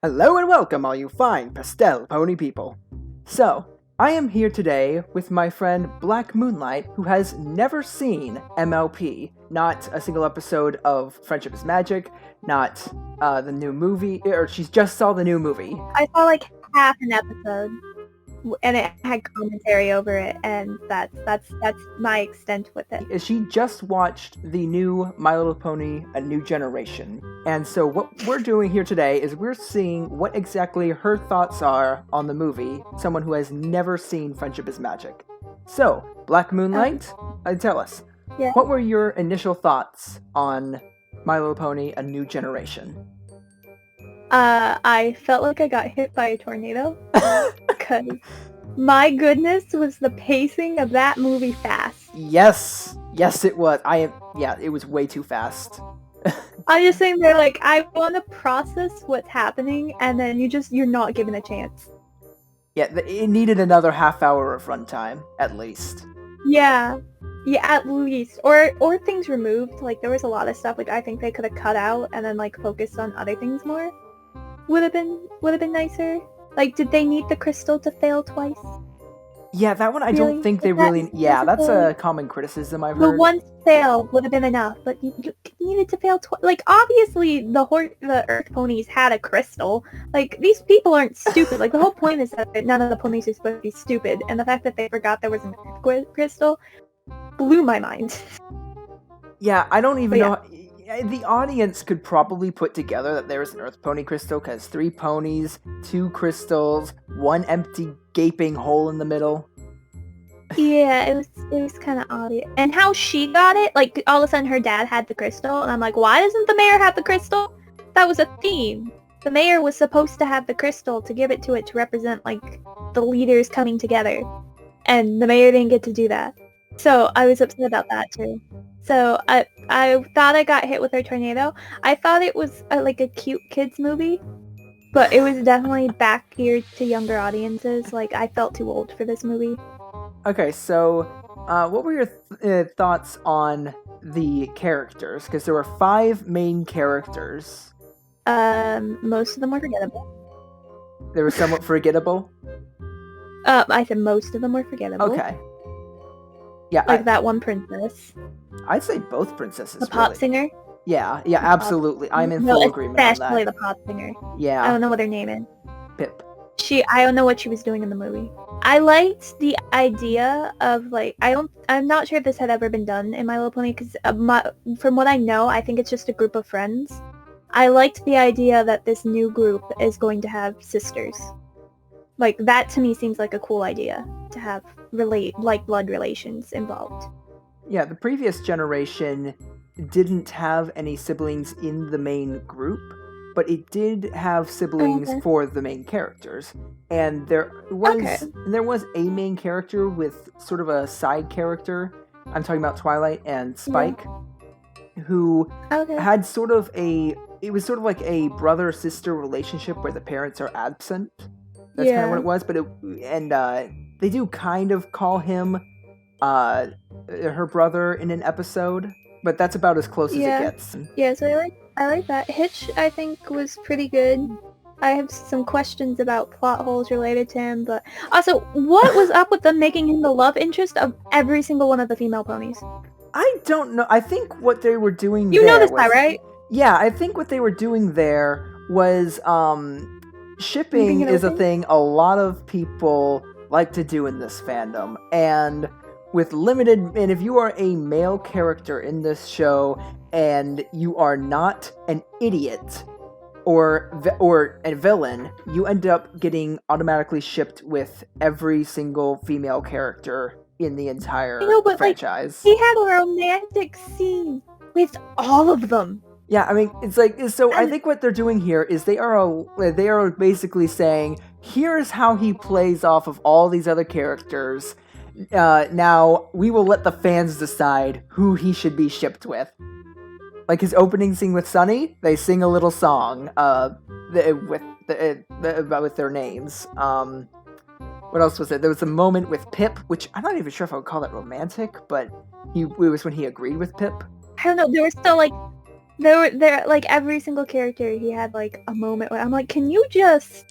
Hello and welcome, all you fine pastel pony people. So, I am here today with my friend Black Moonlight, who has never seen MLP, not a single episode of Friendship is Magic, not the new movie, or she just saw the new movie. I saw like half an episode, and it had commentary over it, and that's my extent with it. She just watched the new My Little Pony: A New Generation, and so what we're doing here today is we're seeing what exactly her thoughts are on the movie, someone who has never seen Friendship is Magic. So, Black Moonlight, tell us, what were your initial thoughts on My Little Pony: A New Generation? I felt like I got hit by a tornado, because my goodness, was the pacing of that movie fast. Yes, it was. It was way too fast. I'm just saying they're like, I want to process what's happening, and then you're not given a chance. Yeah, it needed another half hour of runtime, at least. Yeah, at least. Or things removed. Like, there was a lot of stuff, like, I think they could have cut out and then, like, focused on other things more. Would have been nicer. Like, did they need the crystal to fail twice? Yeah, that one I don't think they really... Yeah, that's a common criticism I've heard. The one fail would have been enough, but you needed to fail twice. Like, obviously, the Earth ponies had a crystal. Like, these people aren't stupid. Like, the whole point is that none of the ponies are supposed to be stupid, and the fact that they forgot there was an Earth crystal blew my mind. Yeah, I don't even know... The audience could probably put together that there was an Earth Pony crystal, because 3 ponies, 2 crystals, 1 empty gaping hole in the middle. Yeah, it was kind of obvious. And how she got it, like, all of a sudden her dad had the crystal, and I'm like, why doesn't the mayor have the crystal? That was a theme. The mayor was supposed to have the crystal to give it to represent, like, the leaders coming together. And the mayor didn't get to do that. So I was upset about that, too. So I thought I got hit with a tornado. I thought it was like a cute kids movie, but it was definitely back geared to younger audiences. Like, I felt too old for this movie. Okay, so what were your thoughts on the characters? Because there were 5 main characters. Most of them were forgettable. They were somewhat forgettable? I said most of them were forgettable. Okay. Yeah, like that one princess. I'd say both princesses. The pop singer? Yeah, absolutely. I'm in full agreement on that. Especially the pop singer. Yeah. I don't know what her name is. Pipp. I don't know what she was doing in the movie. I liked the idea of, like, I'm not sure if this had ever been done in My Little Pony, because from what I know, I think it's just a group of friends. I liked the idea that this new group is going to have sisters. Like, that to me seems like a cool idea, to have blood relations involved. Yeah, the previous generation didn't have any siblings in the main group, but it did have siblings for the main characters. And there was a main character with sort of a side character. I'm talking about Twilight and Spike, who had sort of it was sort of like a brother-sister relationship where the parents are absent. That's kind of what it was, but they do kind of call him her brother in an episode, but that's about as close as it gets. Yeah, so I like that. Hitch, I think, was pretty good. I have some questions about plot holes related to him, but also, what was up with them making him the love interest of every single one of the female ponies? I don't know. I think what they were doing You know this guy, right? Yeah, I think what they were doing there was shipping is a thing a lot of people like to do in this fandom, and if you are a male character in this show and you are not an idiot or a villain, you end up getting automatically shipped with every single female character in the entire franchise. Like, he had a romantic scene with all of them. Yeah, I mean, it's like, so I think what they're doing here is they are basically saying, here's how he plays off of all these other characters. Now, we will let the fans decide who he should be shipped with. Like his opening scene with Sunny, they sing a little song with their names. What else was it? There was a moment with Pipp, which I'm not even sure if I would call that romantic, but it was when he agreed with Pipp. I don't know, there was still, like, there like every single character he had like a moment where I'm like, can you just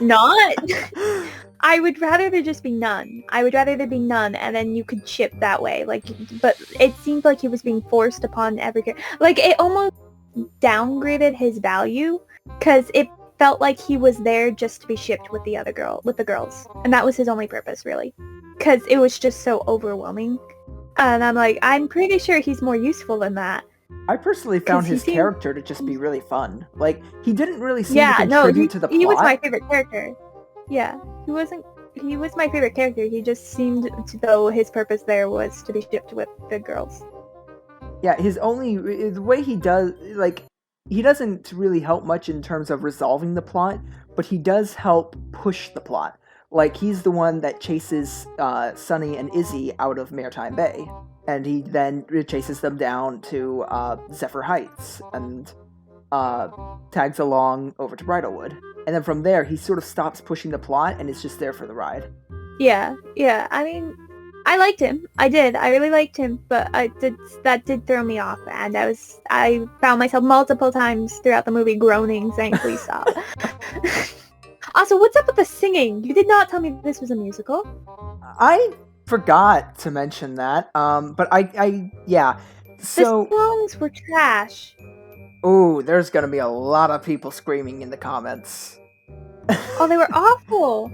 not? I would rather there just be none. I would rather there be none, and then you could ship that way. Like, but it seemed like he was being forced upon every character. Like, it almost downgraded his value, because it felt like he was there just to be shipped with the girls, and that was his only purpose, really, because it was just so overwhelming. And I'm like, I'm pretty sure he's more useful than that. I personally found his character to just be really fun. Like, he didn't really seem to contribute to the plot. He was my favorite character. Yeah, he was my favorite character. He just seemed to, though his purpose there was to be shipped with the girls. Yeah, the way he does, like, he doesn't really help much in terms of resolving the plot, but he does help push the plot. Like, he's the one that chases Sunny and Izzy out of Maritime Bay, and he then chases them down to Zephyr Heights, and tags along over to Bridalwood. And then from there, he sort of stops pushing the plot and is just there for the ride. Yeah. I mean, I liked him. I did. I really liked him, but that did throw me off, and I found myself multiple times throughout the movie groaning, saying, "Please stop." Also, what's up with the singing? You did not tell me this was a musical. I forgot to mention that. But yeah. So the songs were trash. Oh, there's gonna be a lot of people screaming in the comments. Oh, they were awful.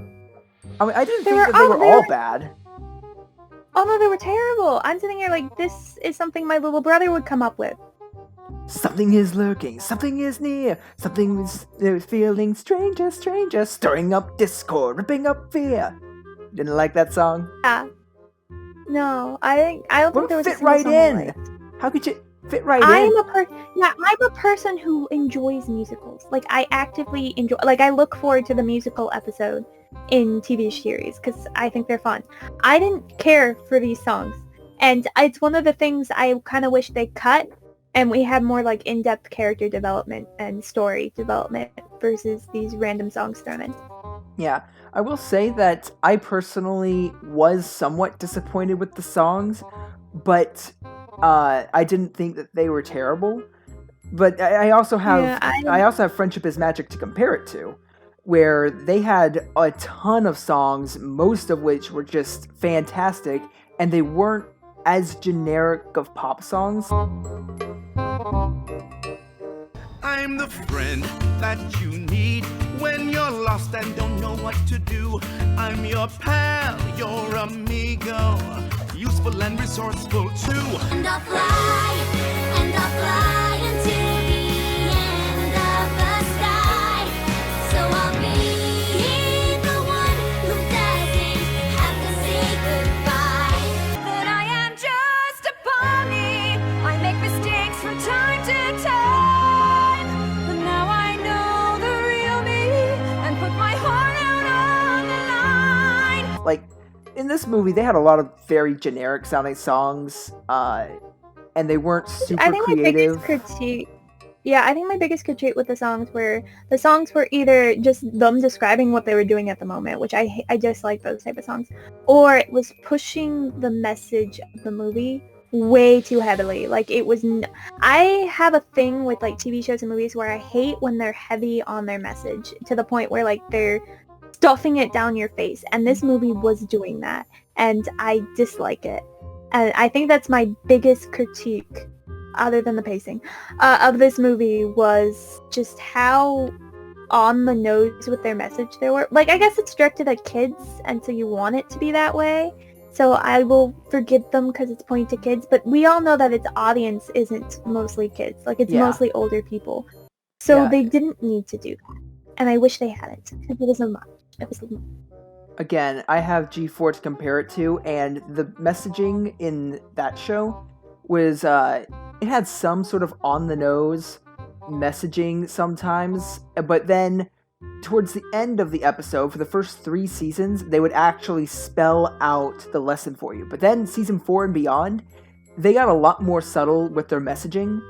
I mean, I didn't think that they were all bad. Oh no, they were terrible. I'm sitting here like, this is something my little brother would come up with. Something is lurking, something is near, something is feeling stranger, stirring up discord, ripping up fear. Didn't like that song? Yeah. No, I don't think there was a single fit right in. Like, how could you fit right in? I'm a person who enjoys musicals. Like, I actively enjoy, like, I look forward to the musical episode in TV series because I think they're fun. I didn't care for these songs, and it's one of the things I kind of wish they cut, and we had more like in-depth character development and story development versus these random songs thrown in. Yeah, I will say that I personally was somewhat disappointed with the songs, but I didn't think that they were terrible. But I also have Friendship is Magic to compare it to, where they had a ton of songs, most of which were just fantastic, and they weren't as generic of pop songs. I'm the friend that you need when you're lost and don't know what to do. I'm your pal, your amigo, useful and resourceful too. And I'll fly until the end of the sky. So I'll be the one who doesn't have to say goodbye. But I am just a bunny. I make mistakes from time to time. But now I know the real me and put my heart out on the line. Like, in this movie, they had a lot of very generic sounding songs, and they weren't super creative. I think my biggest critique with the songs were either just them describing what they were doing at the moment, which I dislike those type of songs, or it was pushing the message of the movie way too heavily. Like, it was I have a thing with like TV shows and movies where I hate when they're heavy on their message to the point where like they're stuffing it down your face, and this movie was doing that, and I dislike it. And I think that's my biggest critique, other than the pacing, of this movie, was just how on the nose with their message they were. Like, I guess it's directed at kids, and so you want it to be that way, so I will forgive them because it's pointed to kids, but we all know that its audience isn't mostly kids. Like, it's mostly older people. So they didn't need to do that. And I wish they hadn't, because it was a much. Again, I have G4 to compare it to, and the messaging in that show was, it had some sort of on-the-nose messaging sometimes, but then towards the end of the episode, for the first 3 seasons, they would actually spell out the lesson for you. But then season 4 and beyond, they got a lot more subtle with their messaging.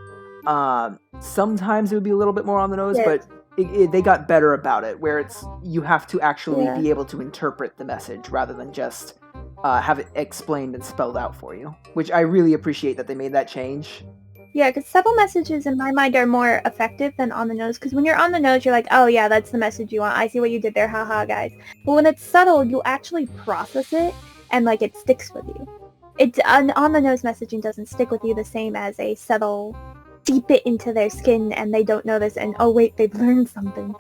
Sometimes it would be a little bit more on the nose, but they got better about it, where you have to actually be able to interpret the message rather than just have it explained and spelled out for you, which I really appreciate that they made that change. Yeah, because subtle messages in my mind are more effective than on the nose. Because when you're on the nose, you're like, oh yeah, that's the message you want. I see what you did there, haha, guys. But when it's subtle, you actually process it, and like it sticks with you. An on the nose messaging doesn't stick with you the same as a subtle, deep it into their skin, and they don't notice, and oh wait, they've learned something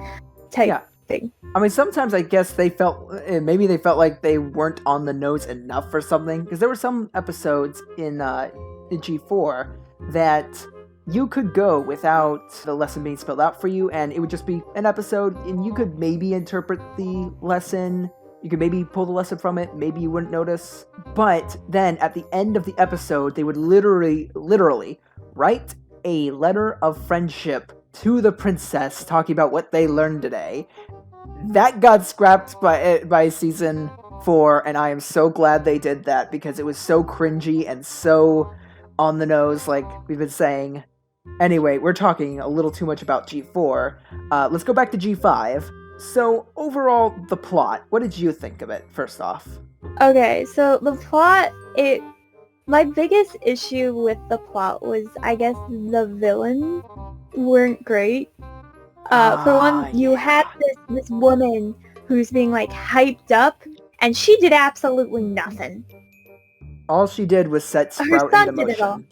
type thing. I mean, sometimes I guess maybe they felt like they weren't on the nose enough for something, because there were some episodes in G4 that you could go without the lesson being spelled out for you, and it would just be an episode, and you could maybe interpret the lesson, you could maybe pull the lesson from it, maybe you wouldn't notice, but then at the end of the episode, they would literally write a letter of friendship to the princess, talking about what they learned today. That got scrapped by season 4, and I am so glad they did that, because it was so cringy and so on the nose, like we've been saying. Anyway, we're talking a little too much about G4. Let's go back to G5. So, overall, the plot, what did you think of it, first off? Okay, so the plot, my biggest issue with the plot was, I guess, the villains weren't great. For one, you had this woman who's being, like, hyped up, and she did absolutely nothing. All she did was set Sprout into motion.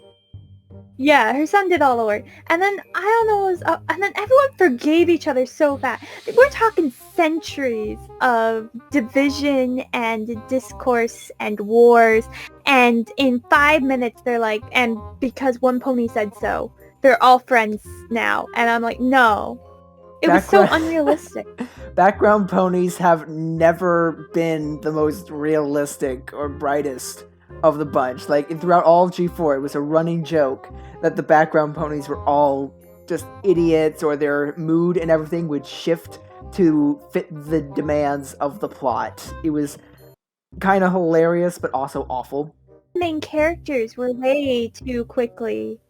Yeah, her son did all the work. And then, I don't know, and then everyone forgave each other so fast. We're talking centuries of division and discourse and wars, and in 5 minutes they're like, and because one pony said so, they're all friends now. And I'm like, no. It was so unrealistic. Background ponies have never been the most realistic or brightest of the bunch. Like, throughout all of G4, it was a running joke that the background ponies were all just idiots, or their mood and everything would shift to fit the demands of the plot. It was kind of hilarious, but also awful. Main characters were way too quickly.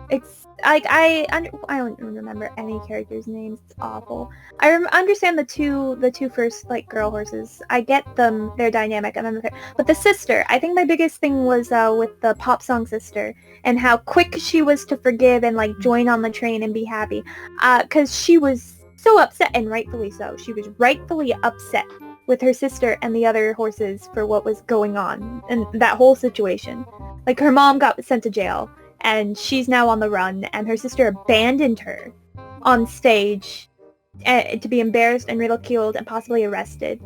It's like I don't remember any characters' names. It's awful. I understand the two first like girl horses. I get them, their dynamic, and then but the sister. I think my biggest thing was with the pop song sister and how quick she was to forgive and like join on the train and be happy. Because she was so upset, and rightfully so. She was rightfully upset with her sister and the other horses for what was going on and that whole situation. Like, her mom got sent to jail, and she's now on the run, and her sister abandoned her on stage to be embarrassed and ridiculed and possibly arrested.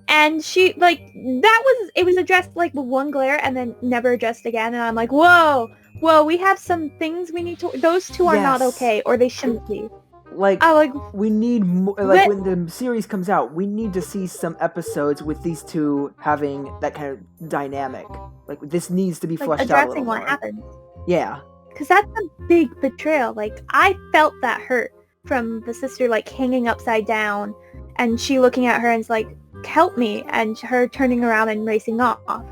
And she, like, it was addressed, like, with one glare and then never addressed again, and I'm like, whoa, we have some things we need to, those two are not okay, or they shouldn't be. We need more, like, when the series comes out, we need to see some episodes with these two having that kind of dynamic. Like, this needs to be fleshed out a little more. Addressing what happened. Yeah. Because that's a big betrayal. Like, I felt that hurt from the sister, like, hanging upside down, and she looking at her and is like, help me, and her turning around and racing off.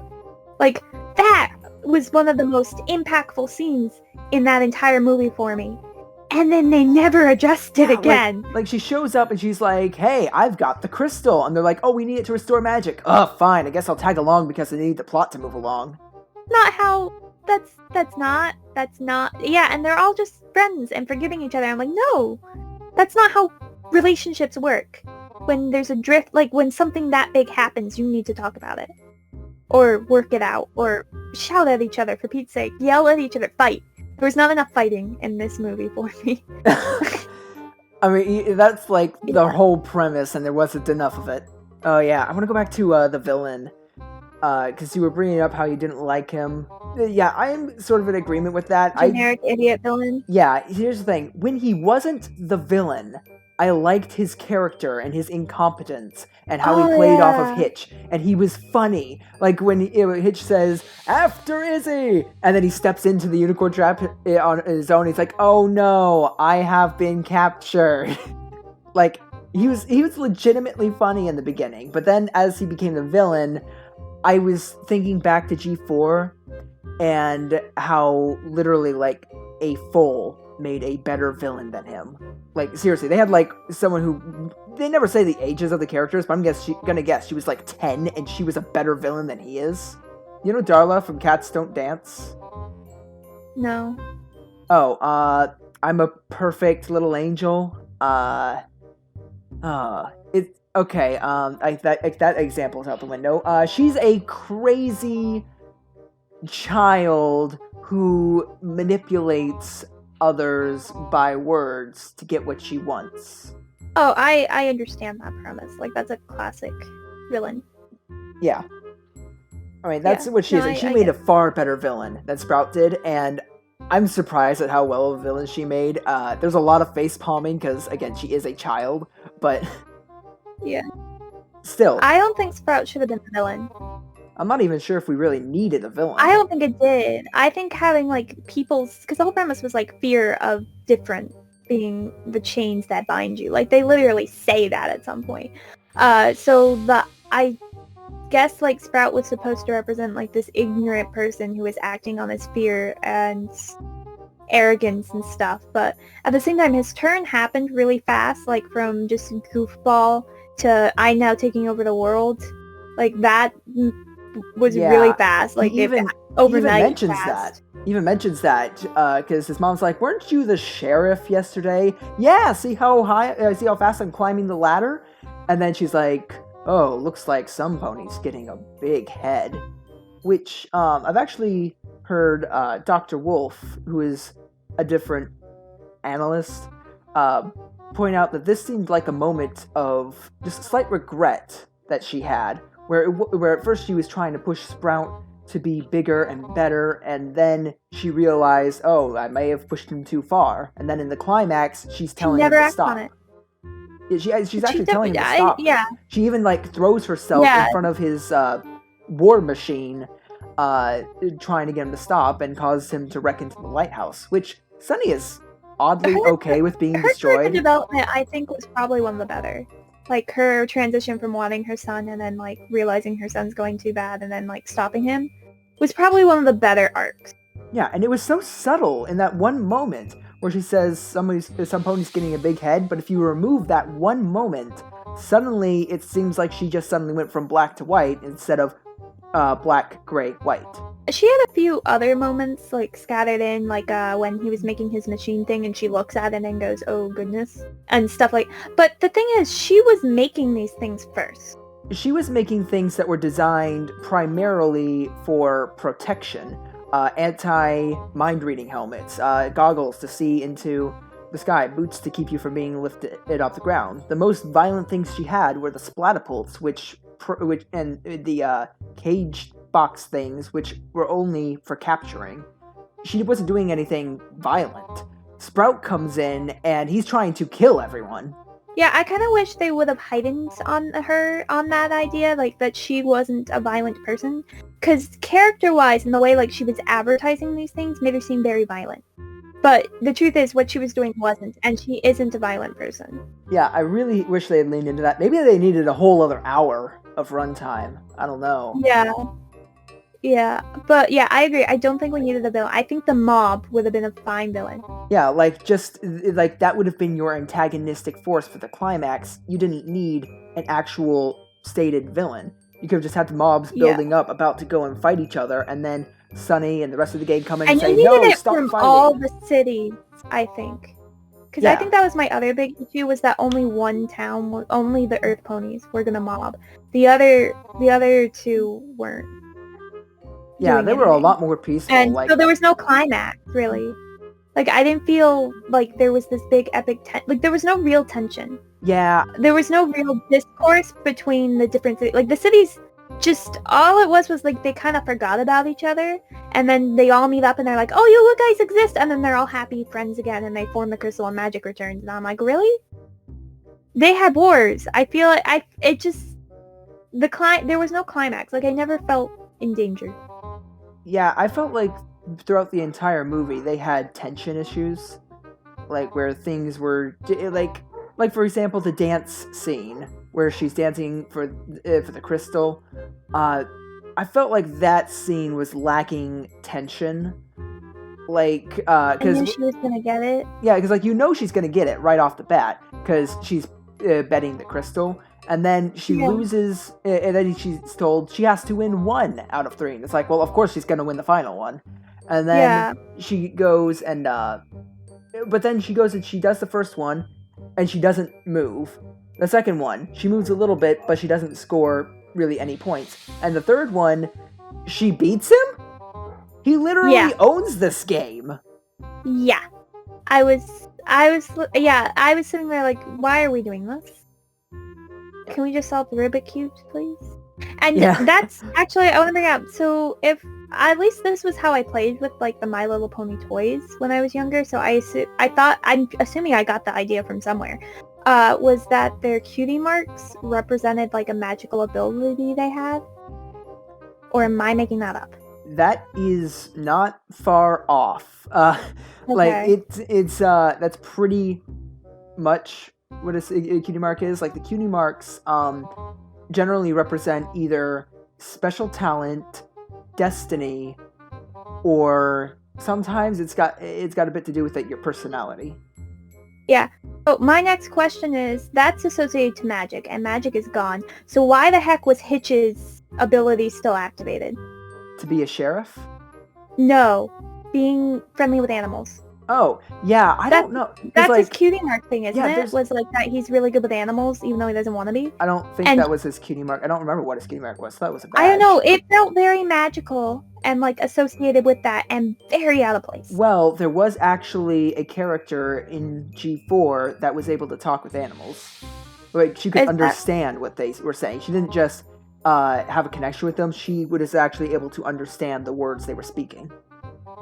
Like, that was one of the most impactful scenes in that entire movie for me. And then they never addressed it again. Like, she shows up and she's like, hey, I've got the crystal. And they're like, oh, we need it to restore magic. Oh, fine. I guess I'll tag along because I need the plot to move along. Not how... That's not... Yeah, and they're all just friends and forgiving each other. I'm like, no. That's not how relationships work. When there's a drift... Like, when something that big happens, you need to talk about it. Or work it out. Or shout at each other, for Pete's sake. Yell at each other. Fight. There was not enough fighting in this movie for me. I mean, that's like the whole premise, and there wasn't enough of it. Oh yeah, I want to go back to the villain, because you were bringing up how you didn't like him. Yeah, I am sort of in agreement with that. Generic idiot villain. Yeah, here's the thing. When he wasn't the villain, I liked his character and his incompetence and how he played off of Hitch. And he was funny. Like when Hitch says, after Izzy! And then he steps into the unicorn trap on his own. He's like, oh no, I have been captured. Like, he was legitimately funny in the beginning. But then as he became the villain, I was thinking back to G4 and how literally like a foal made a better villain than him. Like, seriously, they had like someone who, they never say the ages of the characters, but I'm gonna guess she was like 10 and she was a better villain than he is. You know Darla from Cats Don't Dance? No. I'm a perfect little angel. It's okay. That example's out the window. She's a crazy child who manipulates others by words to get what she wants. Oh, I understand that premise. Like, that's a classic villain. Yeah. I mean, that's Yeah. what she No, is. And she I made get a far better villain than Sprout did, and I'm surprised at how well of a villain she made. There's a lot of face palming because, again, she is a child, but Yeah. still, I don't think Sprout should have been the villain. I'm not even sure if we really needed a villain. I don't think it did. I think having, like, people's... Because the whole premise was, like, fear of different being the chains that bind you. Like, they literally say that at some point. I guess, like, Sprout was supposed to represent, like, this ignorant person who was acting on his fear and arrogance and stuff. But at the same time, his turn happened really fast, like, from just goofball to I now taking over the world. Like, that was really fast. Like, overnight even mentions that because his mom's like, "Weren't you the sheriff yesterday?" Yeah, see how fast I'm climbing the ladder? And then she's like, "Oh, looks like some pony's getting a big head." Which I've actually heard Dr. Wolf, who is a different analyst, point out that this seemed like a moment of just slight regret that she had, where at first she was trying to push Sprout to be bigger and better, and then she realized, oh, I may have pushed him too far. And then in the climax, she's telling him to stop. She's actually telling him to stop. Yeah. She even throws herself in front of his war machine, trying to get him to stop, and causes him to wreck into the lighthouse. Which Sunny is oddly okay with being destroyed. Her character development, I think, was probably one of the better. Like, her transition from wanting her son and then, like, realizing her son's going too bad and then, like, stopping him was probably one of the better arcs. Yeah, and it was so subtle in that one moment where she says some pony's getting a big head, but if you remove that one moment, suddenly it seems like she just suddenly went from black to white instead of black, gray, white. She had a few other moments, like, scattered in, like, when he was making his machine thing and she looks at it and goes, oh goodness, and stuff like... But the thing is, she was making these things first. She was making things that were designed primarily for protection. Anti-mind-reading helmets, goggles to see into the sky, boots to keep you from being lifted off the ground. The most violent things she had were the splatipults, which and the cage box things, which were only for capturing. She wasn't doing anything violent. Sprout comes in, and he's trying to kill everyone. Yeah, I kind of wish they would have heightened on her on that idea, like, that she wasn't a violent person. Because character-wise, and the way, like, she was advertising these things made her seem very violent. But the truth is, what she was doing wasn't, and she isn't a violent person. Yeah, I really wish they had leaned into that. Maybe they needed a whole other hour of runtime. I don't know. Yeah, but yeah, I agree. I don't think we needed a villain. I think the mob would have been a fine villain. Yeah, like that would have been your antagonistic force for the climax. You didn't need an actual stated villain. You could have just had the mobs building up, about to go and fight each other, and then Sunny and the rest of the gang come in and say, "No, stop fighting." From all the cities, I think. Because I think that was my other big issue, was that only one town, only the Earth Ponies were gonna mob. The other two weren't. Yeah, they were a lot more peaceful. And so there was no climax, really. Like, I didn't feel like there was this big epic like, there was no real tension. Yeah. There was no real discourse between the different cities. Like, the cities, just, all it was like, they kind of forgot about each other, and then they all meet up and they're like, oh, you guys exist, and then they're all happy friends again, and they form the crystal and magic returns, and I'm like, really? They had wars. I feel like, there was no climax. Like, I never felt in danger. Yeah, I felt like throughout the entire movie they had tension issues, like where things were like for example the dance scene where she's dancing for the crystal. I felt like that scene was lacking tension, like because she was gonna get it. Yeah, because she's gonna get it right off the bat because she's betting the crystal. And then she loses, and then she's told she has to win 1 out of 3. And it's like, well, of course she's going to win the final one. And then she goes and but then she goes and she does the first one and she doesn't move. The second one, she moves a little bit, but she doesn't score really any points. And the third one, she beats him? He literally owns this game. Yeah. I was sitting there like, why are we doing this? Can we just solve the Rubik cubes, please? And that's actually, I want to bring up, so if, at least this was how I played with like the My Little Pony toys when I was younger, so I'm assuming I got the idea from somewhere, was that their cutie marks represented like a magical ability they had? Or am I making that up? That is not far off. Like it's that's pretty much what a cutie mark is. Like the cutie marks generally represent either special talent, destiny, or sometimes it's got a bit to do with your personality. Yeah. So my next question is, that's associated to magic, and magic is gone. So why the heck was Hitch's ability still activated? To be a sheriff? No. Being friendly with animals. Oh, yeah, I don't know. That's like, his cutie mark thing, isn't it? Was like that he's really good with animals, even though he doesn't want to be. I don't think that was his cutie mark. I don't remember what his cutie mark was. That was a badge. I don't know. It felt very magical and like associated with that and very out of place. Well, there was actually a character in G4 that was able to talk with animals. Like, she could understand what they were saying. She didn't just have a connection with them. She was actually able to understand the words they were speaking.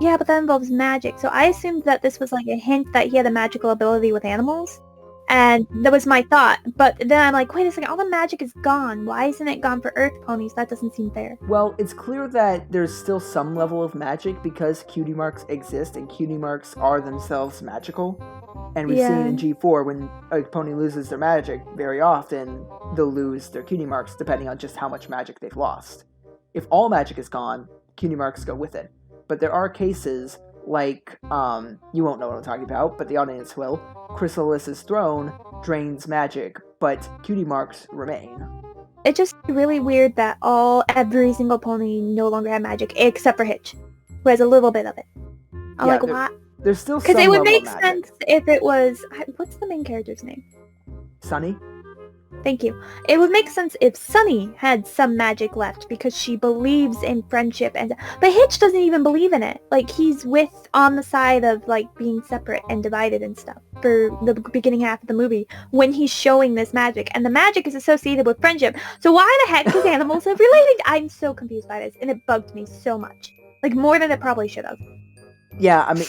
Yeah, but that involves magic. So I assumed that this was like a hint that he had a magical ability with animals. And that was my thought. But then I'm like, wait a second, all the magic is gone. Why isn't it gone for Earth ponies? That doesn't seem fair. Well, it's clear that there's still some level of magic because cutie marks exist and cutie marks are themselves magical. And we've seen in G4 when a pony loses their magic, very often they'll lose their cutie marks depending on just how much magic they've lost. If all magic is gone, cutie marks go with it. But there are cases like, you won't know what I'm talking about, but the audience will. Chrysalis's throne drains magic, but cutie marks remain. It's just really weird that every single pony no longer had magic, except for Hitch, who has a little bit of it. I'm like, what? There's still some because it would make level of sense if it was, what's the main character's name? Sunny? Thank you. It would make sense if Sunny had some magic left because she believes in friendship but Hitch doesn't even believe in it. Like, he's on the side of like being separate and divided and stuff for the beginning half of the movie when he's showing this magic, and the magic is associated with friendship. So why the heck does animals have related? I'm so confused by this, and it bugged me so much. Like, more than it probably should have. Yeah, I mean,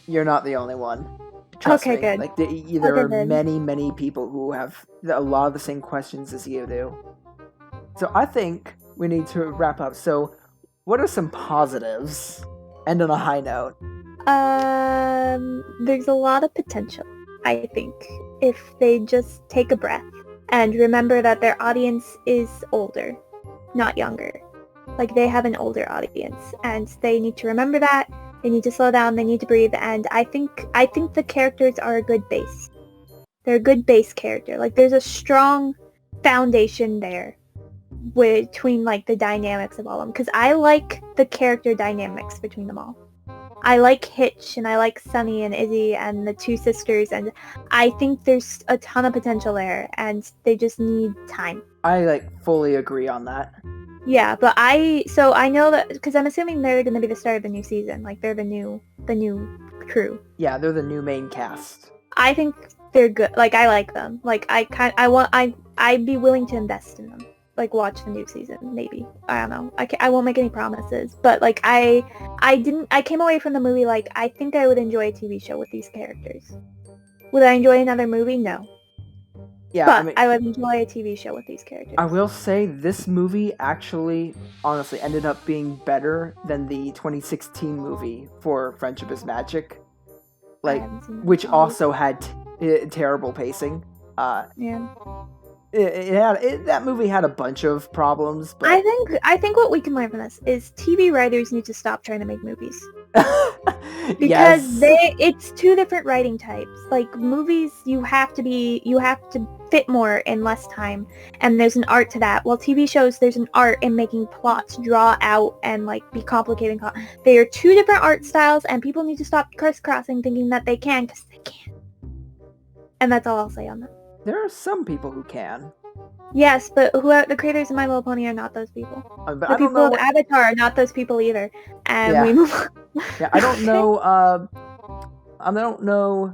you're not the only one. Trust me. Good. Like, there are many, many people who have a lot of the same questions as you do. So I think we need to wrap up. So, what are some positives? End on a high note. There's a lot of potential, I think, if they just take a breath and remember that their audience is older, not younger. Like, they have an older audience, and they need to remember that. They need to slow down, they need to breathe, and I think the characters are a good base. They're a good base character. Like, there's a strong foundation there between, like, the dynamics of all of them. Because I like the character dynamics between them all. I like Hitch, and I like Sunny and Izzy and the two sisters, and I think there's a ton of potential there, and they just need time. I, fully agree on that. Yeah, but I know that, because I'm assuming they're going to be the start of the new season. Like, they're the new crew. Yeah, they're the new main cast. I think they're good. Like, I like them. Like, I'd be willing to invest in them. Like, watch the new season, maybe. I don't know. I won't make any promises. But, like, I came away from the movie, like, I think I would enjoy a TV show with these characters. Would I enjoy another movie? No. Yeah, but I would enjoy a TV show with these characters. I will say this movie actually, honestly, ended up being better than the 2016 movie for Friendship is Magic, which also had terrible pacing. Yeah. That movie had a bunch of problems. But I think what we can learn from this is TV writers need to stop trying to make movies. Because yes. it's two different writing types. Like movies, you have to fit more in less time, and there's an art to that. While TV shows, there's an art in making plots draw out and like be complicated. They are two different art styles, and people need to stop crisscrossing thinking that they can, because they can't. And that's all I'll say on that. There are some people who can. Yes, but the creators of My Little Pony are not those people. But The I don't people know. of Avatar are not those people either. And Yeah. we move on. Yeah, I don't know. I don't know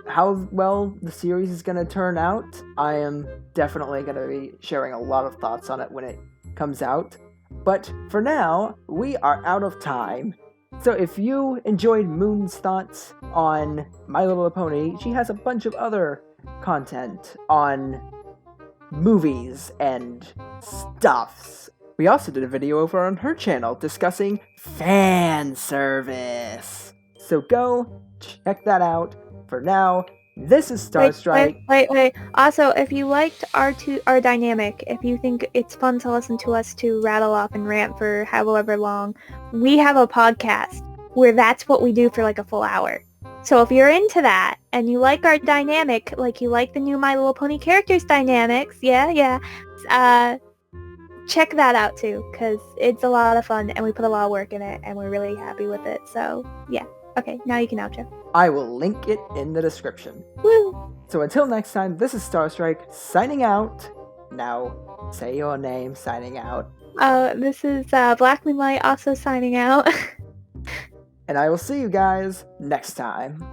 how well the series is going to turn out. I am definitely going to be sharing a lot of thoughts on it when it comes out. But for now, we are out of time. So if you enjoyed Moon's thoughts on My Little Pony, she has a bunch of other content on movies and stuffs. We also did a video over on her channel discussing fan service. So go check that out. For now, this is Starstrike. Wait. Also, if you liked our dynamic, if you think it's fun to listen to us to rattle off and rant for however long, we have a podcast where that's what we do for like a full hour. So if you're into that and you like our dynamic, like you like the new My Little Pony characters dynamics, check that out too, because it's a lot of fun and we put a lot of work in it and we're really happy with it. So yeah. Okay, now you can outro. I will link it in the description. Woo! So until next time, this is Starstrike signing out. Now, say your name signing out. This is Black Moonlight also signing out. And I will see you guys next time.